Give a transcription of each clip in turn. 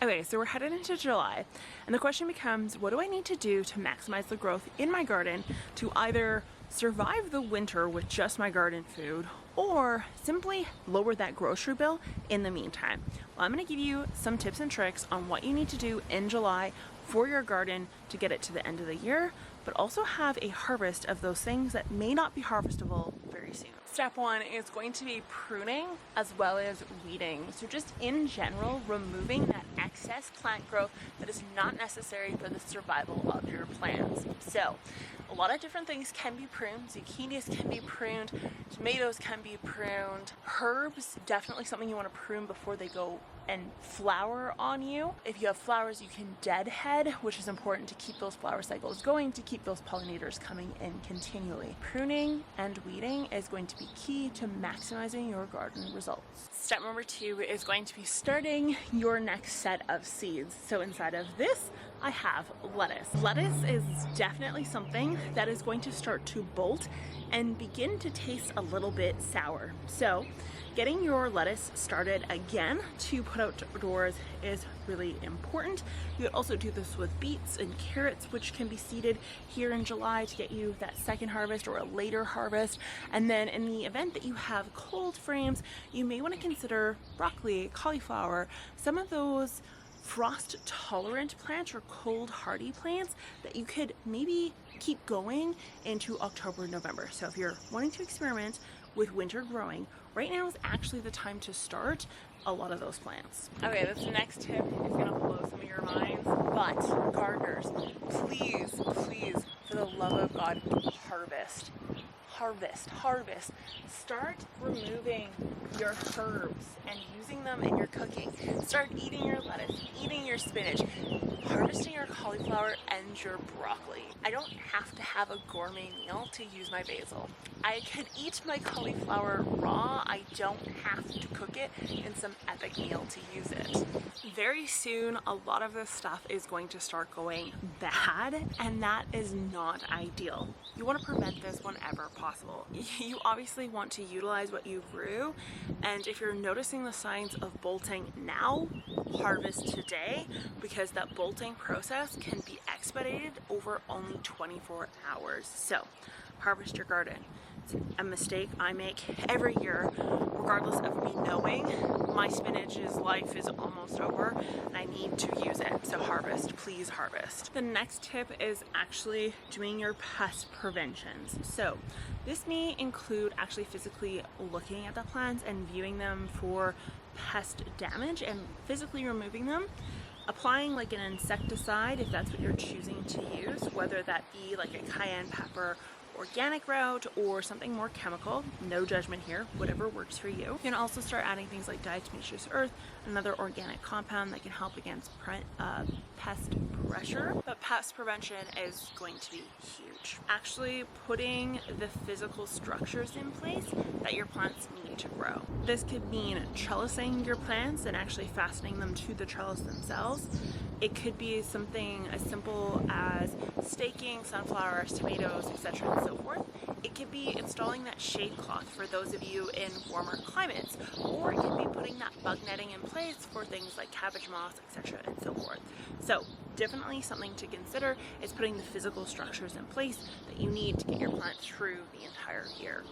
Okay, so we're headed into July, and the question becomes, what do I need to do to maximize the growth in my garden to either survive the winter with just my garden food or simply lower that grocery bill in the meantime? Well, I'm going to give you some tips and tricks on what you need to do in July for your garden to get it to the end of the year, but also have a harvest of those things that may not be harvestable very soon. Step one is going to be pruning as well as weeding. So just in general, removing that excess plant growth that is not necessary for the survival of your plants. So a lot of different things can be pruned. Zucchinis can be pruned, tomatoes can be pruned, herbs, definitely something you want to prune before they go and flower on you. If you have flowers, you can deadhead, which is important to keep those flower cycles going, to keep those pollinators coming in continually. Pruning and weeding is going to be key to maximizing your garden results. Step number two is going to be starting your next set of seeds. So inside of this, I have lettuce. Lettuce is definitely something that is going to start to bolt and begin to taste a little bit sour. So getting your lettuce started again to put outdoors is really important. You could also do this with beets and carrots, which can be seeded here in July to get you that second harvest or a later harvest. And then in the event that you have cold frames, you may want to consider broccoli, cauliflower, some of those frost tolerant plants or cold hardy plants that you could maybe keep going into October, November. So if you're wanting to experiment with winter growing, right now is actually the time to start a lot of those plants. Okay, this next tip is gonna blow some of your minds, but gardeners, please, for the love of God, harvest. Start removing your herbs and using them in your cooking. Start eating your lettuce, eating your spinach, harvesting your cauliflower and your broccoli. I don't have to have a gourmet meal to use my basil. I could eat my cauliflower raw. I don't have to cook it in some epic meal to use it. Very soon, a lot of this stuff is going to start going bad, and that is not ideal. You want to prevent this whenever possible. You obviously want to utilize what you grew, and if you're noticing the signs of bolting now, harvest today, because that bolting process can be expedited over only 24 hours. So harvest your garden. It's a mistake I make every year, regardless of me knowing my spinach's life is almost over and I need to use it. So harvest, please harvest. The next tip is actually doing your pest preventions. So this may include actually physically looking at the plants and viewing them for pest damage and physically removing them. Applying like an insecticide if that's what you're choosing to use, whether that be like a cayenne pepper organic route or something more chemical. No judgment here, whatever works for you. You can also start adding things like diatomaceous earth, another organic compound that can help against pest pressure. But pest prevention is going to be huge. Actually putting the physical structures in place that your plants need to grow. This could mean trellising your plants and actually fastening them to the trellis themselves. It could be something as simple as staking sunflowers, tomatoes, etc. and so forth. It could be installing that shade cloth for those of you in warmer climates, or it could be putting that bug netting in place for things like cabbage moss, etc. and so forth. So definitely something to consider is putting the physical structures in place that you need to get your plant through the entire year.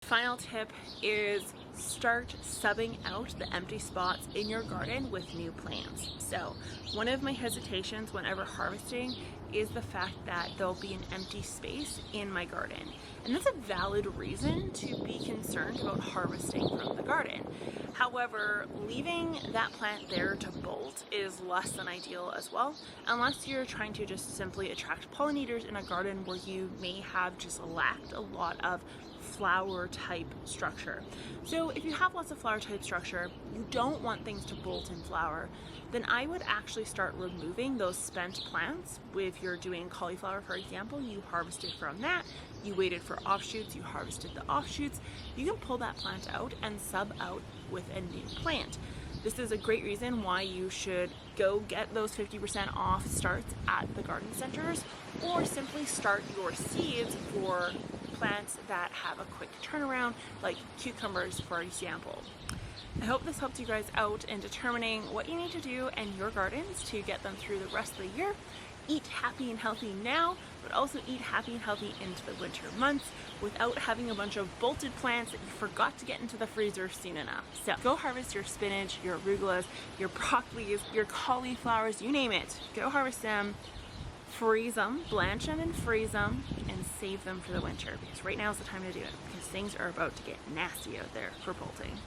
Final tip is start subbing out the empty spots in your garden with new plants. So one of my hesitations whenever harvesting is the fact that there'll be an empty space in my garden. And that's a valid reason to be concerned about harvesting from the garden. However, leaving that plant there to bolt is less than ideal as well, unless you're trying to just simply attract pollinators in a garden where you may have just lacked a lot of flower type structure. So if you have lots of flower type structure, you don't want things to bolt and flower, then I would actually start removing those spent plants. If you're doing cauliflower, for example, you harvested from that, you waited for offshoots, you harvested the offshoots, you can pull that plant out and sub out with a new plant. This is a great reason why you should go get those 50% off starts at the garden centers, or simply start your seeds for plants that have a quick turnaround, like cucumbers, for example. I hope this helped you guys out in determining what you need to do in your gardens to get them through the rest of the year. Eat happy and healthy now, but also eat happy and healthy into the winter months without having a bunch of bolted plants that you forgot to get into the freezer soon enough. So go harvest your spinach, your arugulas, your broccolis, your cauliflowers, you name it. Go harvest them, freeze them, blanch them and freeze them, and save them for the winter, because right now is the time to do it, because things are about to get nasty out there for bolting.